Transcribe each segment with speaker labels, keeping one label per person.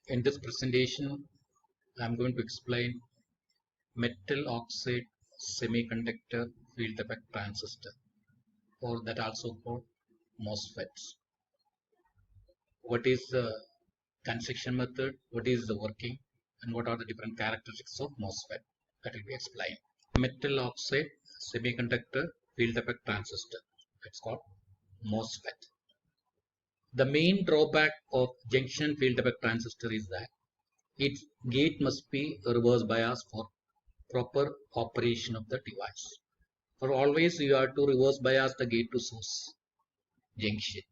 Speaker 1: In this presentation, I'm going to explain metal oxide semiconductor field effect transistor, or that also called Mosfets. What is the construction method, what is the working, and what are the different characteristics of Mosfet? That will be explained. Metal oxide semiconductor field effect transistor. It's called Mosfet. The main drawback of junction field effect transistor is that its gate must be reverse bias for proper operation of the device. For always you have to reverse bias the gate to source junction.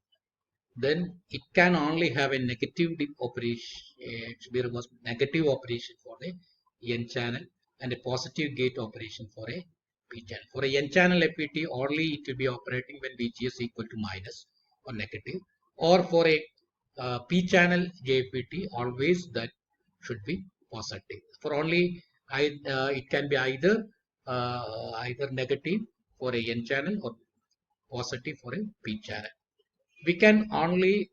Speaker 1: Then it can only have a negative operation, it should be reverse negative operation for the N channel and a positive gate operation for a P channel. For a N channel FET, only it will be operating when VGS equal to minus or negative, or for a P channel JFET, always that should be positive. For only it can be either negative for a N channel or positive for a P channel. We can only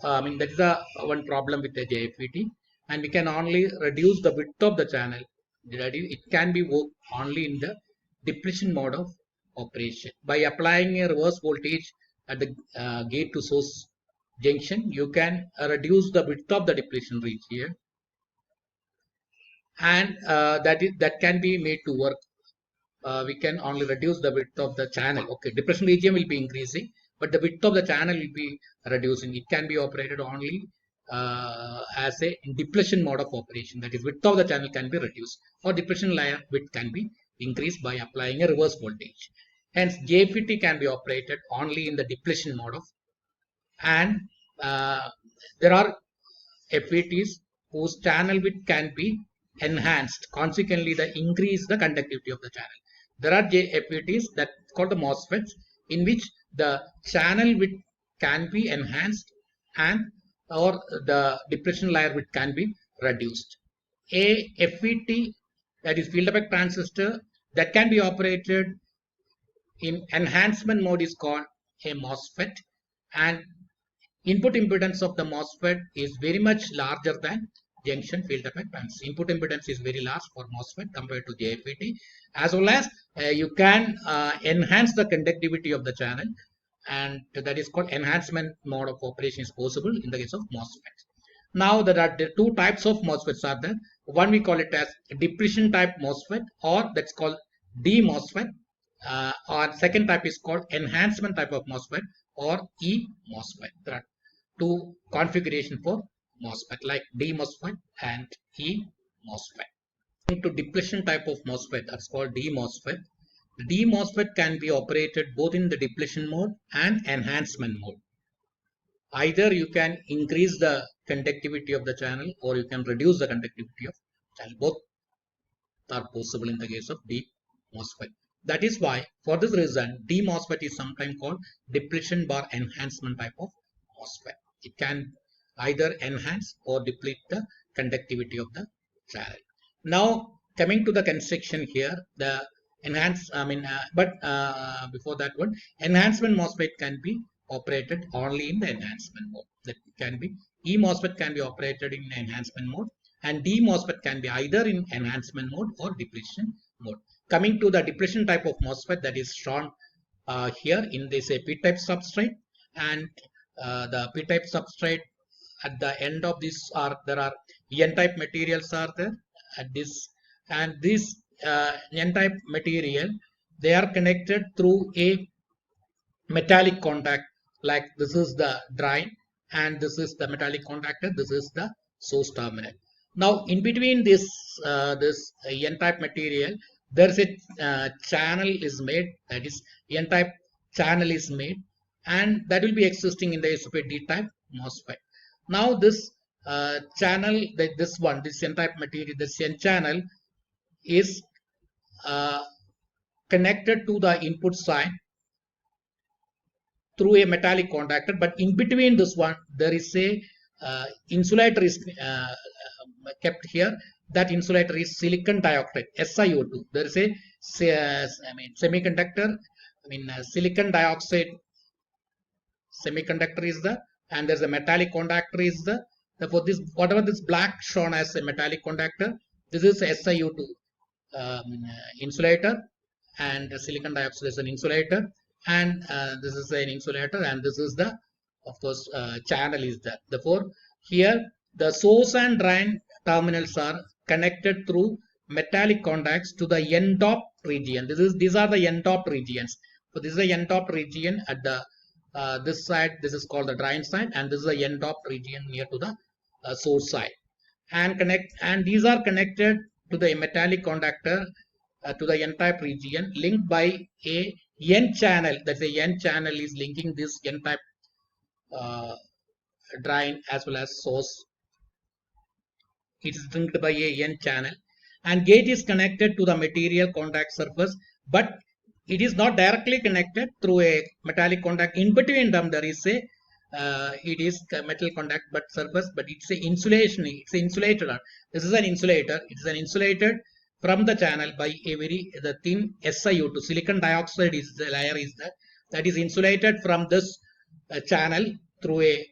Speaker 1: that is the one problem with the JFET, and we can only reduce the width of the channel. It can be worked only in the depletion mode of operation. By applying a reverse voltage at the gate to source junction, you can reduce the width of the depletion reach here, and that can be made to work. We can only reduce the width of the channel. Okay, depression region will be increasing, but the width of the channel will be reducing. It can be operated only as a depletion mode of operation. That is, width of the channel can be reduced, or depression layer width can be increased by applying a reverse voltage. Hence, JFET can be operated only in the depletion mode of, and there are FETs whose channel width can be enhanced. Consequently, the increase the conductivity of the channel. There are FETs that called the Mosfets, in which the channel width can be enhanced and or the depletion layer width can be reduced. A FET, that is field effect transistor, that can be operated in enhancement mode is called a Mosfet, and input impedance of the Mosfet is very much larger than junction field effect transistor. Input impedance is very large for Mosfet compared to JFET, as well as you can enhance the conductivity of the channel, and that is called enhancement mode of operation is possible in the case of Mosfet. Now there are the two types of Mosfets are there. One we call it as depletion type Mosfet, or that's called D Mosfet, or second type is called enhancement type of Mosfet, or E Mosfet. There are two configuration for Mosfet, like D Mosfet and E Mosfet. To depletion type of Mosfet, that's called D Mosfet. The D Mosfet can be operated both in the depletion mode and enhancement mode. Either you can increase the conductivity of the channel, or you can reduce the conductivity of channel. Both are possible in the case of D Mosfet. That is why, for this reason, D Mosfet is sometimes called depletion bar enhancement type of Mosfet. It can either enhance or deplete the conductivity of the channel. Now, coming to the construction here, the before that one, enhancement MOSFET can be operated only in the enhancement mode. That can be E MOSFET can be operated in enhancement mode, and D MOSFET can be either in enhancement mode or depletion mode. Coming to the depletion type of MOSFET, that is shown here in this P-type substrate, and the P-type substrate at the end of this there are N-type materials are there at this, and this N-type material, they are connected through a metallic contact, like this is the drain and this is the metallic contactor, this is the source terminal. Now in between this N-type material, there is a channel is made, that is N-type channel is made, and that will be existing in the SOP D-type MOSFET. Now this channel, this N-type material, this N channel is connected to the input side through a metallic contactor, but in between this one there is a insulator is kept here. That insulator is silicon dioxide, SiO2. There is a semiconductor, silicon dioxide semiconductor is the, and there's a metallic contactor is the, Therefore, this whatever this black shown as a metallic conductor, this is SiO2 insulator, and silicon dioxide is an insulator, and this is an insulator, and this is the, of course, channel is there. Therefore, here the source and drain terminals are connected through metallic contacts to the n-dop region. These are the n-dop regions. So this is the n-dop region at the this side. This is called the drain side, and this is the n-dop region near to the source side, and these are connected to the metallic conductor to the n-type region linked by a n channel. That's a n channel is linking this n-type uh, drain as well as source. It is linked by a n channel, and gate is connected to the material contact surface, but it is not directly connected through a metallic contact. In between them, there is a it is metal contact but surface, but it's a insulation. It's an insulator. This is an insulator. It is an insulated from the channel by a very the thin SiO2 silicon dioxide is the layer is that is insulated from this channel through a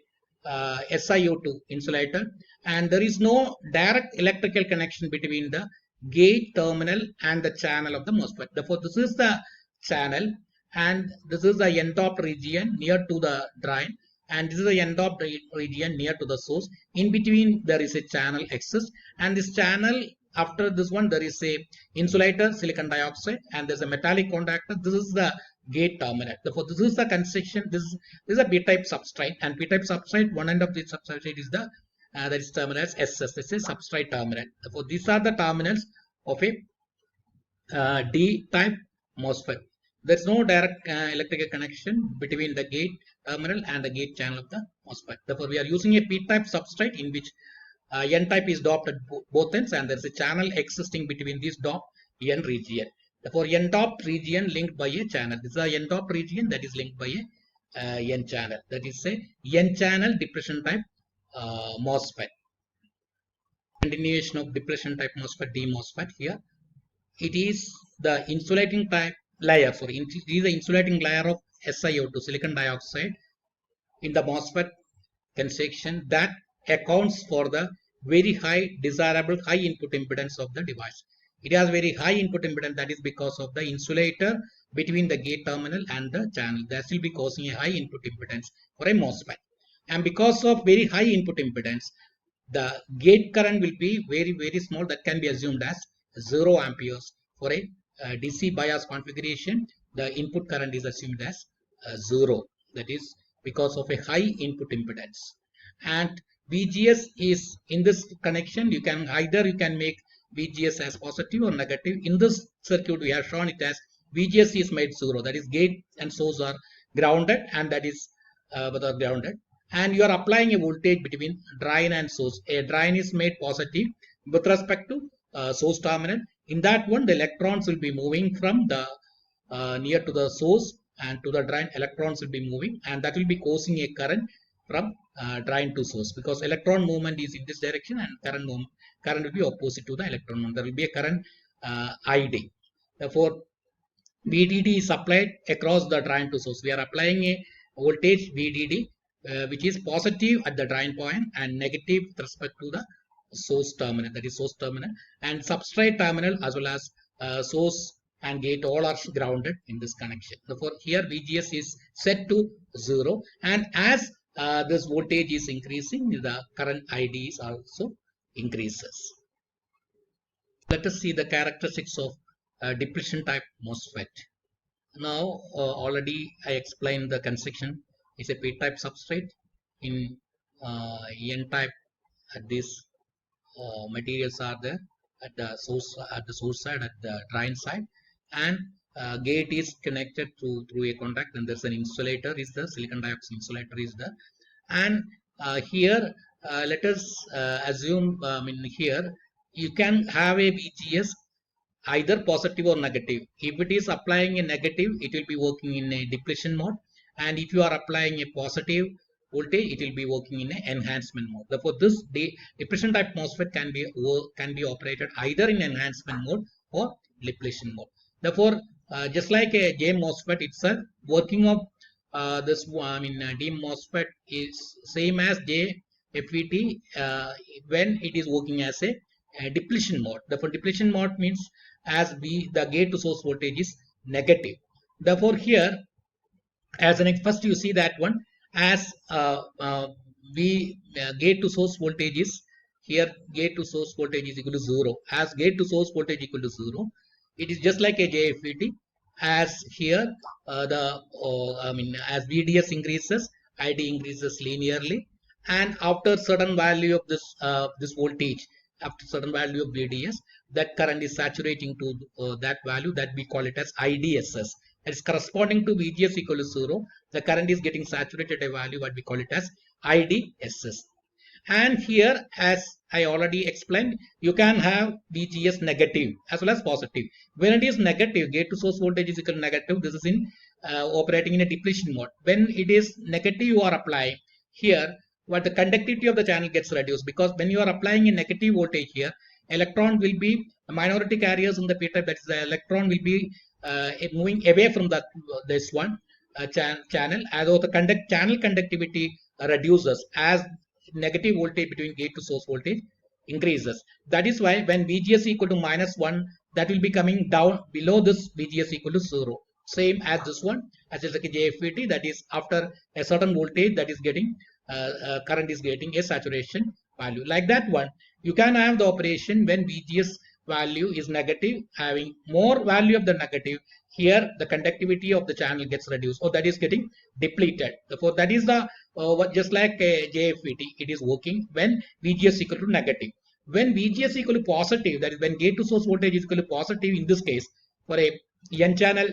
Speaker 1: SiO2 insulator, and there is no direct electrical connection between the gate terminal and the channel of the MOSFET. Therefore, this is the channel, and this is the n-dop region near to the drain, and this is the n-dop region near to the source. In between, there is a channel exists, and this channel, after this one, there is a insulator silicon dioxide, and there's a metallic contactor. This is the gate terminal. Therefore, this is the construction. This is a p-type substrate, and p-type substrate, one end of the substrate is the that is terminal as SS. This is substrate terminal. Therefore, these are the terminals of a D-type MOSFET. There's no direct electrical connection between the gate terminal and the gate channel of the MOSFET. Therefore, we are using a p-type substrate in which n-type is doped at both ends, and there is a channel existing between this dop n region. Therefore, n-dop region linked by a channel. This is a n-dop region that is linked by a n channel. That is a n-channel depression type MOSFET. Continuation of depression type MOSFET, D MOSFET here. It is the insulating type layer. Sorry, it is the insulating layer of SiO2 silicon dioxide in the MOSFET construction that accounts for the very high desirable high input impedance of the device. It has very high input impedance. That is because of the insulator between the gate terminal and the channel. That will be causing a high input impedance for a MOSFET. And because of very high input impedance, the gate current will be very, very small. That can be assumed as 0 amperes. For a DC bias configuration, the input current is assumed as 0. That is because of a high input impedance. And VGS is in this connection, you can make VGS as positive or negative. In this circuit, we have shown it as VGS is made 0. That is gate and source are grounded, and that is whether grounded. And you are applying a voltage between drain and source. A drain is made positive with respect to source terminal. In that one, the electrons will be moving from the near to the source and to the drain. Electrons will be moving, and that will be causing a current from drain to source, because electron movement is in this direction and current will be opposite to the electron movement. There will be a current ID. Therefore, VDD is applied across the drain to source. We are applying a voltage VDD which is positive at the drain point and negative with respect to the source terminal, that is source terminal, and substrate terminal as well as source and gate all are grounded in this connection. Therefore, here VGS is set to 0, and as this voltage is increasing, the current ID is also increases. Let us see the characteristics of depletion type MOSFET. Now, already I explained the construction. It's a p-type substrate. In n-type, these materials are there at the source side, at the drain side, and gate is connected through a contact, and there's an insulator is the silicon dioxide insulator is there. And here let us assume in here you can have a VGS either positive or negative. If it is applying a negative, it will be working in a depletion mode, and if you are applying a positive voltage, it will be working in an enhancement mode. Therefore, this depletion type MOSFET can be operated either in enhancement mode or depletion mode. Therefore, just like a J MOSFET itself, working of this D MOSFET is same as J FET when it is working as a depletion mode. Therefore, depletion mode means as the gate to source voltage is negative. Therefore, here as an first you see that one as gate to source voltage is here, gate to source voltage is equal to 0. As gate to source voltage equal to 0, it is just like a JFET. As here the as VDS increases, ID increases linearly, and after certain value of this voltage, after certain value of VDS, that current is saturating to that value, that we call it as IDSS. That is corresponding to VGS equal to 0. The current is getting saturated at a value what we call it as IDSS. And here, as I already explained, you can have VGS negative as well as positive. When it is negative, gate to source voltage is equal to negative. This is in operating in a depletion mode. When it is negative, you are applying here, what the conductivity of the channel gets reduced, because when you are applying a negative voltage here, electron will be minority carriers in the p-type, that is the electron will be moving away from this one channel, as though the channel conductivity reduces as negative voltage between gate to source voltage increases. That is why when VGS equal to -1, that will be coming down below this VGS equal to 0. Same as this one, as is like a JFET, that is after a certain voltage that is getting current is getting a saturation value. Like that one, you can have the operation when VGS value is negative, having more value of the negative. Here the conductivity of the channel gets reduced, or that is getting depleted. Therefore, that is the just like a JFET, it is working when VGS equal to negative. When VGS equal to positive, that is when gate to source voltage is equal to positive, in this case for a N channel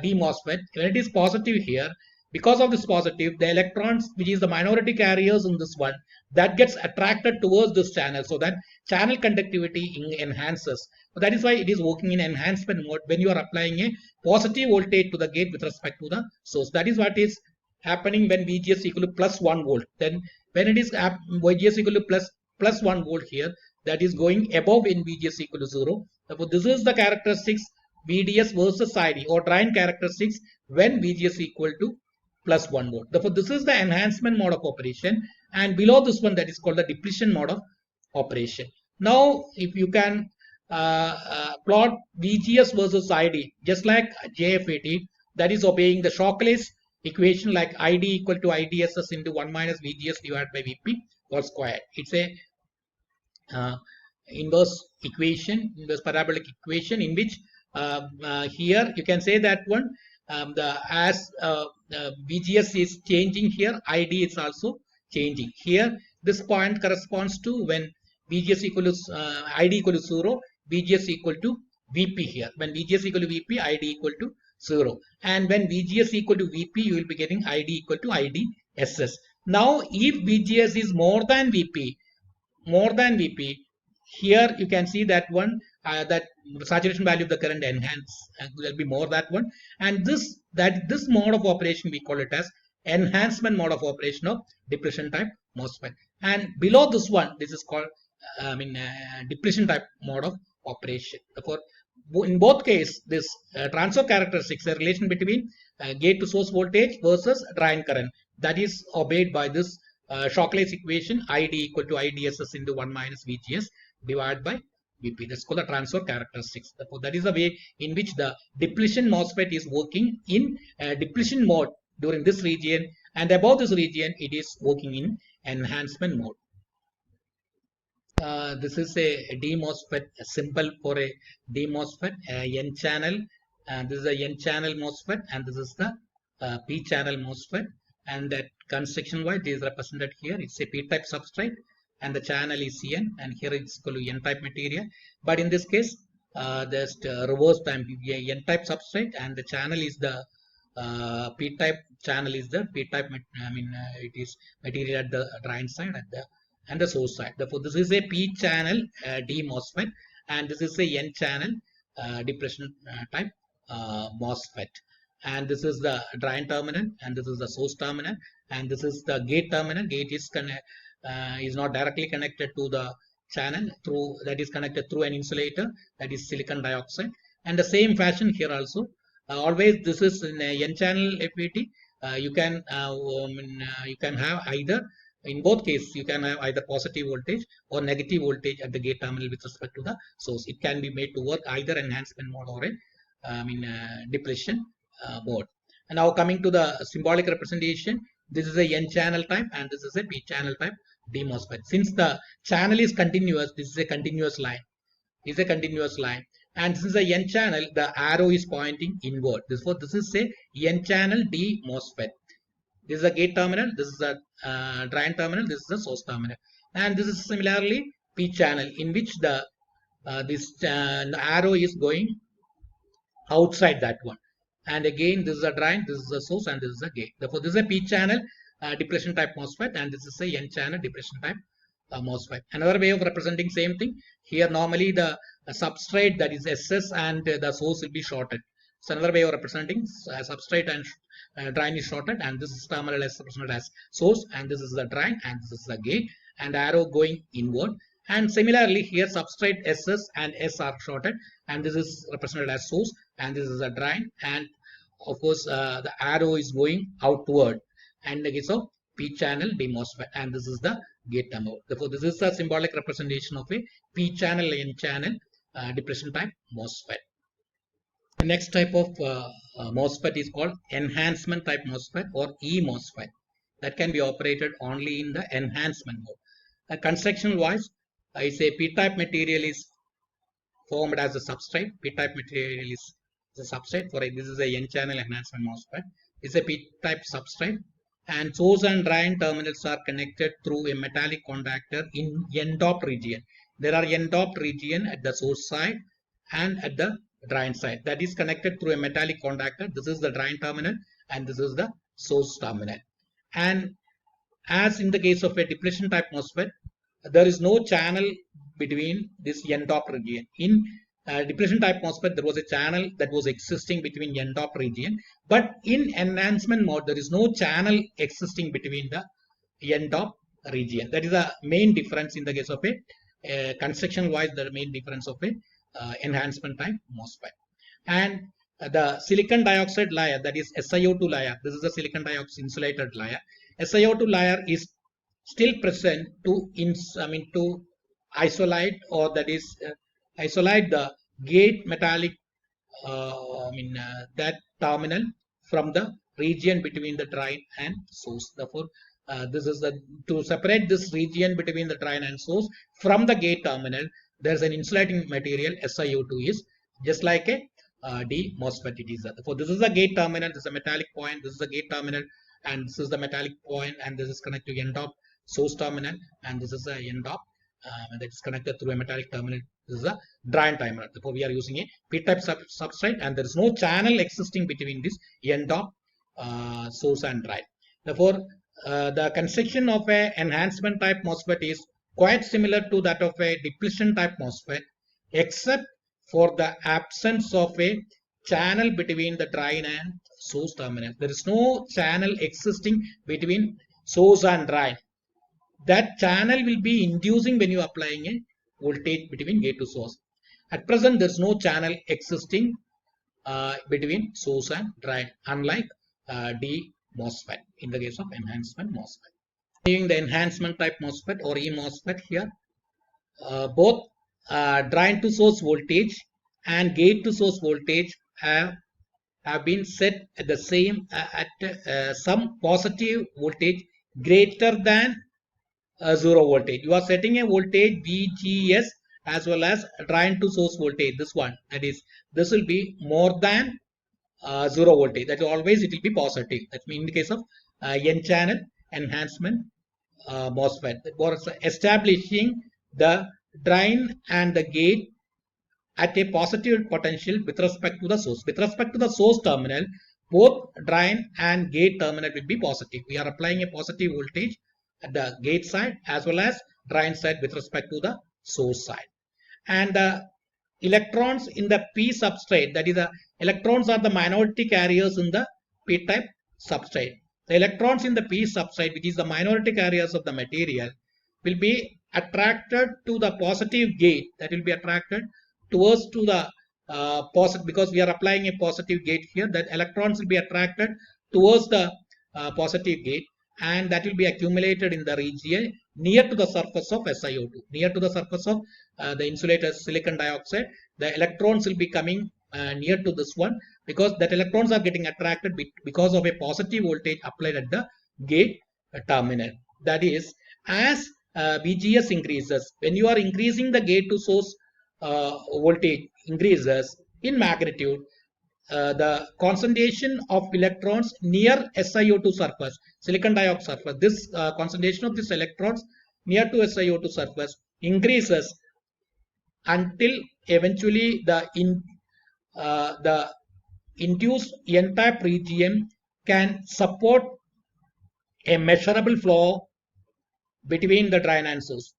Speaker 1: D MOSFET, when it is positive here, because of this positive, the electrons, which is the minority carriers in this one, that gets attracted towards this channel, so that channel conductivity enhances. So that is why it is working in enhancement mode when you are applying a positive voltage to the gate with respect to the source. That is what is happening when VGS equal to +1 volt. Then when it is VGS equal to plus 1 volt here, that is going above in VGS equal to 0. Therefore, this is the characteristics VDS versus ID, or drain characteristics when VGS equal to +1 volt. Therefore, this is the enhancement mode of operation, and below this one, that is called the depletion mode of operation. Now, if you can plot VGS versus ID, just like JFET, that is obeying the Shockley's equation, like ID equal to IDSS into 1 minus VGS divided by VP or square. It's a inverse equation, inverse parabolic equation, in which here you can say that one as VGS is changing here, ID is also changing here. This point corresponds to when VGS equal to ID equal to 0, VGS equal to VP here. When VGS equal to VP, ID equal to 0. And when VGS equal to VP, you will be getting ID equal to IDSS. Now, if VGS is more than VP, here you can see that one that saturation value of the current enhance will be more that one, and this mode of operation we call it as enhancement mode of operation of depletion type MOSFET. And below this one, this is called depletion type mode of operation. Therefore, in both cases, this transfer characteristics, the relation between gate to source voltage versus drain current, that is obeyed by this Shockley's equation, ID equal to IDSS into 1 minus VGS divided by VP. That's called the transfer characteristics. Therefore, that is the way in which the depletion MOSFET is working in depletion mode during this region, and above this region, it is working in enhancement mode. This is a D MOSFET, a symbol for a D MOSFET, N channel. This is a N channel MOSFET, and this is the P channel MOSFET. And that construction wise is represented here. It's a P-type substrate, and the channel is N, and here it's equal to N-type material. But in this case, there's reverse time, N-type substrate, and the channel is the P-type channel is the P-type. It is material at the drain side and the source side. Therefore, this is a P channel D MOSFET, and this is a N channel depression type MOSFET. And this is the drain terminal, and this is the source terminal, and this is the gate terminal. Gate is not directly connected to the channel, that is connected through an insulator, that is silicon dioxide. And the same fashion here also. Always this is in a N channel FET. You can have either In both cases, you can have either positive voltage or negative voltage at the gate terminal with respect to the source. It can be made to work either enhancement mode or a depletion mode. And now coming to the symbolic representation, this is a N channel type and this is a P channel type D MOSFET. Since the channel is continuous, this is a continuous line. Is a continuous line, and since the N channel, the arrow is pointing inward. Therefore, this is a N channel D MOSFET. This is a gate terminal, this is a drain terminal, this is a source terminal, and this is similarly P channel, in which the this arrow is going outside that one. And again, this is a drain, this is a source, and this is a gate. Therefore, this is a P channel depletion type MOSFET, and this is a N channel depletion type MOSFET. Another way of representing same thing here. Normally, the substrate, that is SS, and the source will be shorted. So another way of representing substrate and drain is shorted, and this is terminal is represented as source, and this is the drain, and this is the gate, and arrow going inward. And similarly here, substrate SS and S are shorted, and this is represented as source, and this is a drain, and of course the arrow is going outward. And in the case of P channel D MOSFET, and this is the gate terminal. Therefore, this is the symbolic representation of a P channel N channel depletion type MOSFET. The next type of MOSFET is called enhancement type MOSFET or E MOSFET, that can be operated only in the enhancement mode. Construction wise, I say P-type material is formed as a substrate. P-type material is the substrate for this is a N-channel enhancement MOSFET. It's a P-type substrate, and source and drain terminals are connected through a metallic contactor in N-doped region. There are N-doped region at the source side and at the drain side. That is connected through a metallic contactor. This is the drain terminal, and this is the source terminal. And as in the case of a depletion type MOSFET, there is no channel between this N-doped region. In depletion type MOSFET, there was a channel that was existing between N-doped region, but in enhancement mode, there is no channel existing between the N-doped region. That is the main difference in the case of a construction wise, the main difference of a enhancement type MOSFET. And the silicon dioxide layer, that is SiO2 layer, this is the silicon dioxide insulated layer. SiO2 layer is still present to isolate, or that is isolate the gate metallic that terminal from the region between the drain and source. Therefore, this is to separate this region between the drain and source from the gate terminal. There's an insulating material SiO2 is just like a D MOSFET it is. Therefore, this is the gate terminal. This is a metallic point. This is the gate terminal, and this is the metallic point, and this is connected to N-doped source terminal, and this is a N-doped that is connected through a metallic terminal. This is a drain terminal. Therefore, we are using a P-type substrate, and there is no channel existing between this N-doped source and drain. Therefore, the construction of a enhancement type MOSFET is quite similar to that of a depletion type MOSFET, except for the absence of a channel between the drain and source terminal. There is no channel existing between source and drain. That channel will be inducing when you are applying a voltage between gate to source. At present, there is no channel existing between source and drain, unlike D MOSFET in the case of enhancement MOSFET. Using the enhancement type MOSFET or E MOSFET here, both drain to source voltage and gate to source voltage have been set at the same some positive voltage greater than 0 voltage. You are setting a voltage VGS as well as drain to source voltage. This one, that is, this will be more than 0 voltage. That always it will be positive. That means in the case of N channel enhancement MOSFET, for establishing the drain and the gate at a positive potential with respect to the source. With respect to the source terminal, both drain and gate terminal will be positive. We are applying a positive voltage at the gate side as well as drain side with respect to the source side. And the electrons in the P substrate, that is the electrons are the minority carriers in the P-type substrate. The electrons in the P substrate, which is the minority carriers of the material, will be attracted to the positive gate. That will be attracted towards to the positive, because we are applying a positive gate here. That electrons will be attracted towards the positive gate, and that will be accumulated in the region near to the surface of SiO2, near to the surface of the insulator silicon dioxide. The electrons will be coming near to this one, because that electrons are getting attracted because of a positive voltage applied at the gate terminal. That is, as VGS increases, when you are increasing the gate to source voltage increases in magnitude, the concentration of electrons near SiO2 surface, silicon dioxide surface, this concentration of these electrons near to SiO2 surface increases until eventually the induced n-type region can support a measurable flow between the drain and source.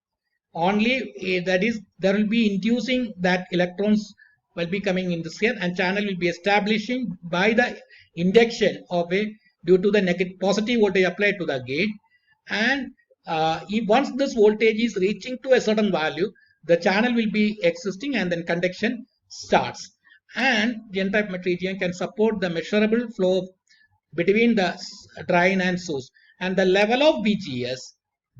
Speaker 1: Only that is, there will be inducing that electrons will be coming in this here, and channel will be establishing by the induction of a due to the negative positive voltage applied to the gate. And if once this voltage is reaching to a certain value, the channel will be existing, and then conduction starts, and the n-type material can support the measurable flow between the drain and source, and the level of VGS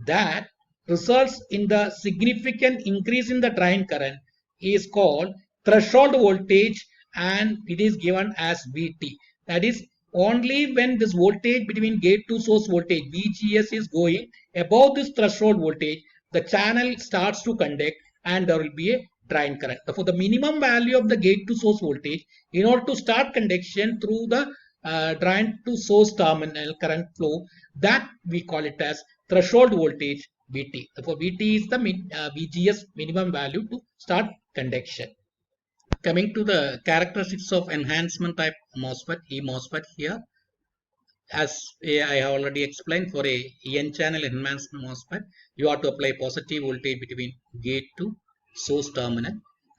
Speaker 1: that results in the significant increase in the drain current is called threshold voltage, and it is given as VT. That is, only when this voltage between gate to source voltage VGS is going above this threshold voltage, the channel starts to conduct and there will be a drain current. Therefore, the minimum value of the gate to source voltage in order to start conduction through the drain to source terminal current flow, that we call it as threshold voltage VT. Therefore, VT is the VGS minimum value to start conduction. Coming to the characteristics of enhancement type MOSFET, E-MOSFET here, as I have already explained, for a N-channel enhancement MOSFET, you have to apply positive voltage between gate to source terminal,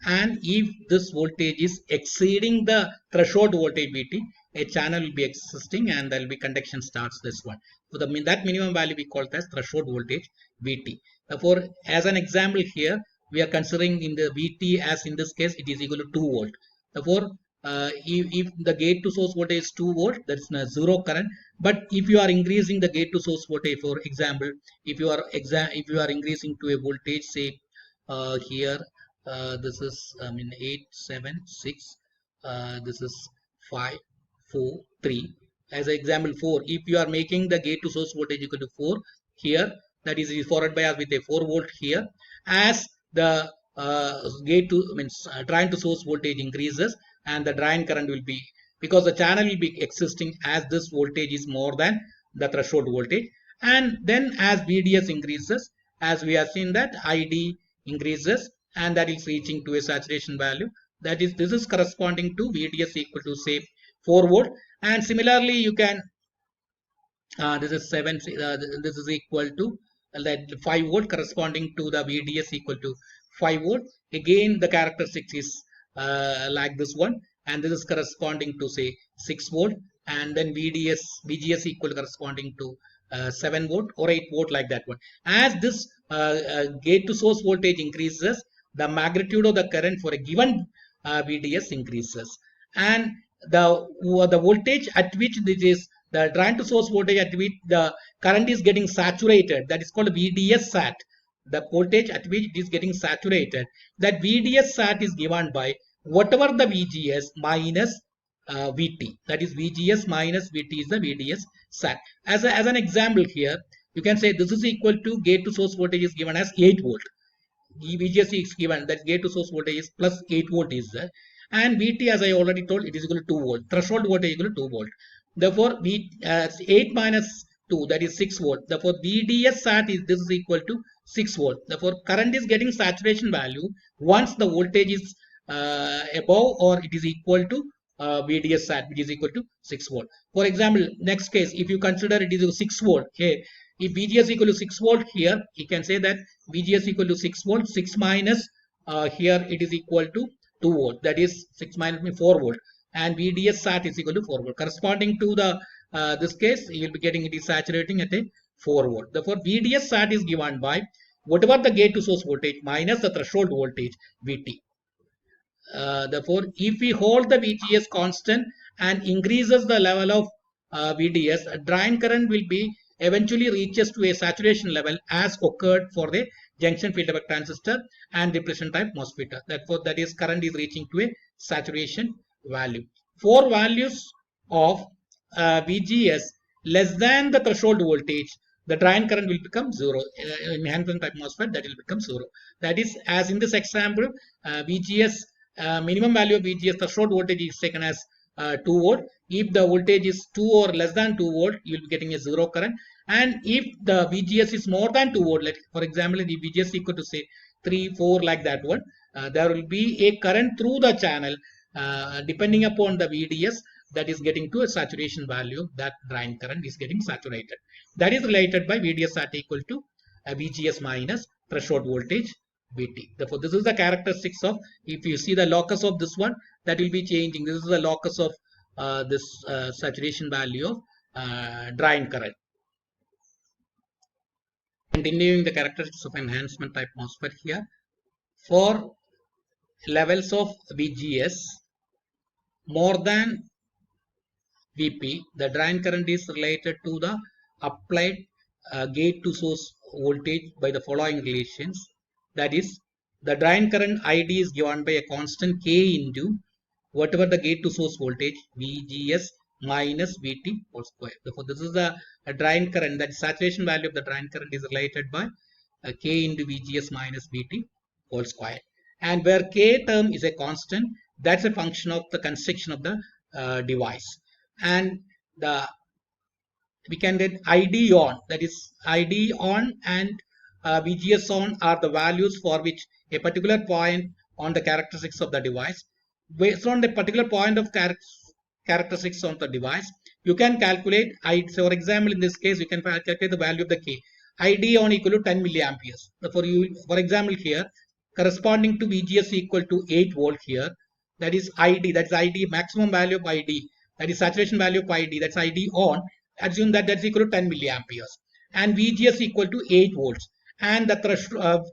Speaker 1: and if this voltage is exceeding the threshold voltage VT, a channel will be existing and there will be conduction starts this one. So that minimum value we call it as threshold voltage VT. Therefore, as an example here, we are considering in the VT as in this case it is equal to 2 volt. Therefore, if the gate to source voltage is 2 volt, that's zero current. But if you are increasing the gate to source voltage, for example, if you are increasing to a voltage, say here this is 876, this is 5 4 3, as an example 4. If you are making the gate to source voltage equal to 4 here, that is forward bias with a 4 volt here, as the gate to drain to source voltage increases, and the drain current will be, because the channel will be existing as this voltage is more than the threshold voltage, and then as VDS increases, as we have seen that ID increases, and that is reaching to a saturation value. That is, this is corresponding to VDS equal to say 4 volt, and similarly you can this is 7 this is equal to that 5 volt, corresponding to the VDS equal to 5 volt. Again the characteristics is like this one, and this is corresponding to say 6 volt, and then VGS equal corresponding to 7 volt or 8 volt, like that one. As this gate to source voltage increases, the magnitude of the current for a given VDS increases, and the voltage at which this is the drain to source voltage at which the current is getting saturated, that is called VDS sat. The voltage at which it is getting saturated, that VDS sat is given by whatever the VGS minus VT. That is, VGS minus VT is the VDS sat. As an example here, you can say this is equal to gate to source voltage is given as 8 volt. VGS is given that gate to source voltage is plus 8 volt is there, and VT, as I already told, it is equal to 2 volt. Threshold voltage is equal to 2 volt. Therefore, 8 minus 2, that is 6 volt. Therefore, VDS sat is this is equal to 6 volt. Therefore, current is getting saturation value once the voltage is above or it is equal to VDS sat, which is equal to 6 volt. For example, next case, if you consider it is 6 volt, okay, if VGS equal to 6 volt here, you can say that VGS equal to 6 volt, 6 minus here it is equal to 2 volt, that is 6 minus 4 volt, and VDS sat is equal to 4 volt. Corresponding to the this case, you will be getting it is saturating at a 4 volt. Therefore, VDS sat is given by whatever the gate to source voltage minus the threshold voltage VT. Therefore, if we hold the VGS constant and increases the level of VDS, drain current will be eventually reaches to a saturation level as occurred for the junction field effect transistor and depletion type MOSFET. Therefore, that is current is reaching to a saturation value. For values of VGS less than the threshold voltage, the drain current will become zero. Enhancement type MOSFET, that will become zero. That is, as in this example, VGS minimum value of VGS threshold voltage is taken as 2 volt. If the voltage is 2 or less than 2 volt, you will be getting a zero current. And if the VGS is more than 2 volt, like for example, the VGS equal to say 3, 4, like that one, there will be a current through the channel depending upon the VDS, that is getting to a saturation value. That drain current is getting saturated. That is related by VDS at equal to VGS minus threshold voltage VT. Therefore, this is the characteristics of, if you see the locus of this one, that will be changing. This is the locus of this saturation value of drain current. Continuing the characteristics of enhancement type MOSFET here. For levels of VGS more than VP, the drain current is related to the applied gate to source voltage by the following relations. That is, the drain current ID is given by a constant K into whatever the gate to source voltage VGS minus VT whole square. Therefore, this is the drain current, that saturation value of the drain current is related by K into VGS minus VT whole square. And where K term is a constant, that's a function of the construction of the device. And we can get ID on, that is ID on and VGS on are the values for which a particular point on the characteristics of the device. Based on the particular point of characteristics on the device, you can calculate, so for example, in this case, you can calculate the value of the K. ID on equal to 10 milliamperes. For example, here, corresponding to VGS equal to 8 volt here, that is ID, that's ID, maximum value of ID, that is saturation value of ID, that's ID on, assume that that's equal to 10 milliamperes, and VGS equal to 8 volts, and the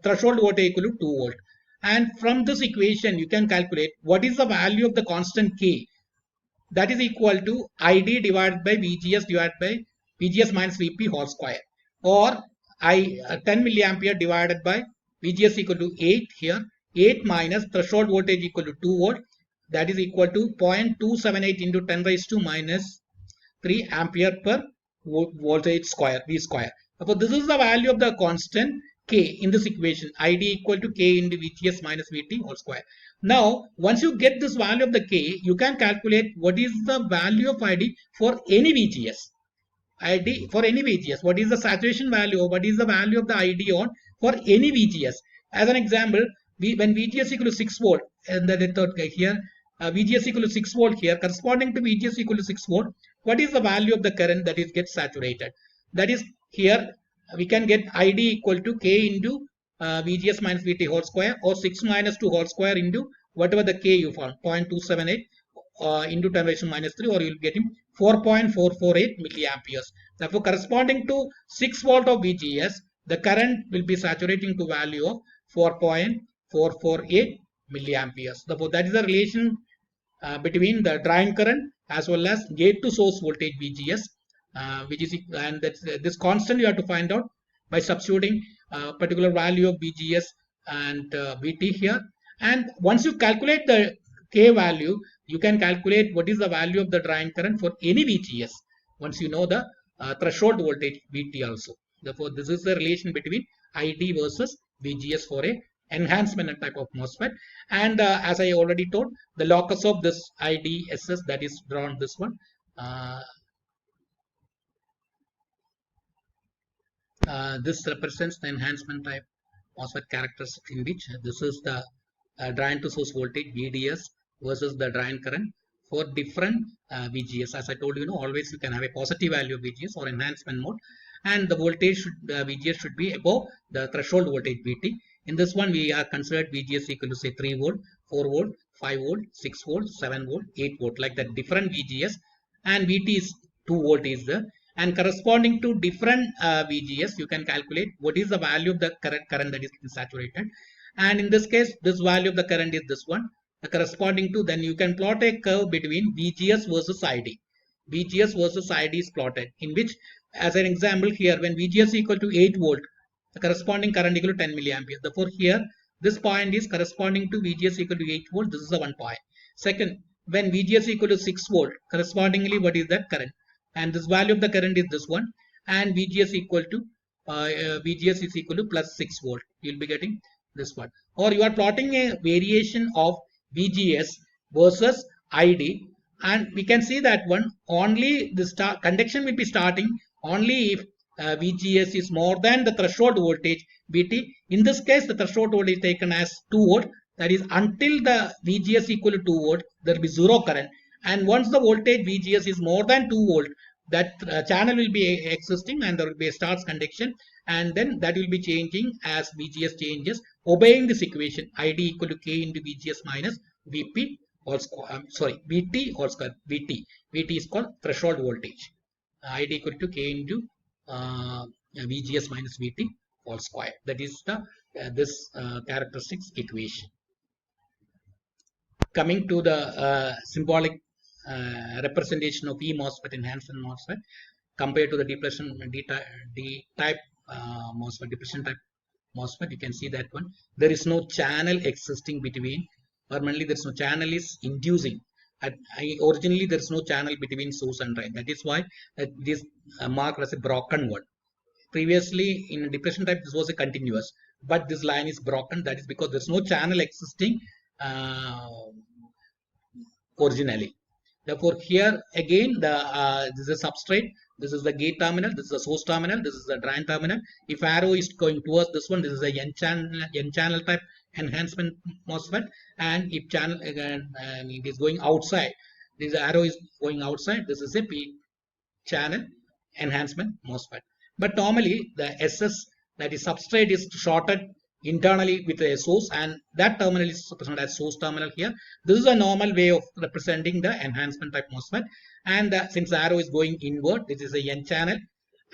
Speaker 1: threshold voltage equal to 2 volt. And from this equation, you can calculate what is the value of the constant K. That is equal to ID divided by VGS divided by VGS minus VP whole square, or 10 milliampere divided by VGS equal to 8 here, 8 minus threshold voltage equal to 2 volt, that is equal to 0.278 into 10 raised to minus 3 ampere per voltage square, V square. Therefore, this is the value of the constant K in this equation, ID equal to K into VGS minus VT whole square. Now, once you get this value of the K, you can calculate what is the value of ID for any VGS. ID for any VGS, what is the saturation value, or what is the value of the ID on for any VGS. As an example, when VGS equal to 6 volt, and the third here, VGS equal to 6 volt here, corresponding to VGS equal to 6 volt, what is the value of the current that is gets saturated? That is, here we can get ID equal to K into VGS minus VT whole square, or 6 minus 2 whole square into whatever the K you found, 0.278 into 10 raised to minus 3, or you will get him 4.448 milliamperes. Therefore, corresponding to 6 volt of VGS, the current will be saturating to value of 4.448 milliamperes. Therefore, that is the relation between the drain current as well as gate to source voltage VGS, which is, and that's this constant you have to find out by substituting particular value of VGS and VT here. And once you calculate the K value, you can calculate what is the value of the drain current for any VGS once you know the threshold voltage VT also. Therefore, this is the relation between ID versus VGS for a enhancement type of MOSFET. And as I already told, the locus of this IDSS, that is drawn this one. This represents the enhancement type MOSFET characteristics, in which this is the drain to source voltage VDS versus the drain current for different VGS. As I told you, always you can have a positive value of VGS or enhancement mode, and the voltage should VGS should be above the threshold voltage VT. In this one, we are considered VGS equal to say 3 volt, 4 volt, 5 volt, 6 volt, 7 volt, 8 volt, like that different VGS, and VT is 2 volt is there. And corresponding to different VGS, you can calculate what is the value of the current that is saturated. And in this case, this value of the current is this one. Corresponding to, then you can plot a curve between VGS versus ID. VGS versus ID is plotted, in which as an example here, when VGS equal to 8 volt, the corresponding current equal to 10 milliampere. Therefore, here this point is corresponding to VGS equal to 8 volt. This is the one point. Second, when VGS equal to 6 volt, correspondingly, what is that current? And this value of the current is this one. And VGS equal to VGS is equal to plus 6 volt. You'll be getting this one. Or you are plotting a variation of VGS versus ID, and we can see that one only the conduction will be starting only if VGS is more than the threshold voltage VT. In this case, the threshold voltage is taken as 2 volt. That is, until the VGS equal to 2 volt, there will be zero current. And once the voltage VGS is more than 2 volt, that channel will be existing and there will be a starts conduction, and then that will be changing as VGS changes, obeying this equation ID equal to K into VGS minus VP or VT or square. VT is called threshold voltage. ID equal to K into VGS minus VT all square. That is the this characteristics equation. Coming to the symbolic representation of E-MOSFET, enhancement MOSFET, compared to the depression D-type MOSFET, depression type MOSFET, you can see that one. There is no channel existing between, permanently there is no channel is inducing. Originally, there is no channel between source and drain. That is why this marked as a broken one. Previously, in depression type, this was a continuous, but this line is broken. That is because there is no channel existing originally. Therefore, here again, this is a substrate, this is the gate terminal, this is the source terminal, this is the drain terminal. If arrow is going towards this one, this is a N channel type enhancement MOSFET, and if channel it is going outside, this arrow is going outside, this is a P channel enhancement MOSFET. But normally the SS, that is substrate, is shorted internally with a source, and that terminal is represented as source terminal here. This is a normal way of representing the enhancement type MOSFET. And since the arrow is going inward, this is a N channel,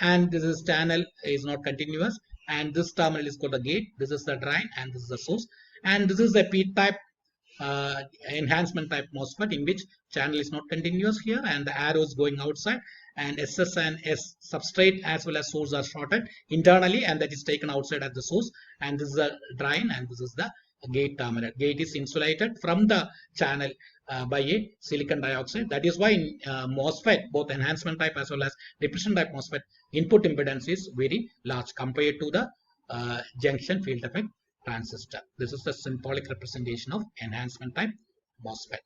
Speaker 1: and this is channel is not continuous, and this terminal is called the gate. This is the drain, and this is the source, and this is a P type enhancement type MOSFET, in which channel is not continuous here, and the arrow is going outside, and SS and S substrate as well as source are shorted internally, and that is taken outside at the source, and this is the drain, and this is the gate terminal. Gate is insulated from the channel by a silicon dioxide. That is why in MOSFET, both enhancement type as well as depression type MOSFET, input impedance is very large compared to the junction field effect transistor. This is the symbolic representation of enhancement type MOSFET.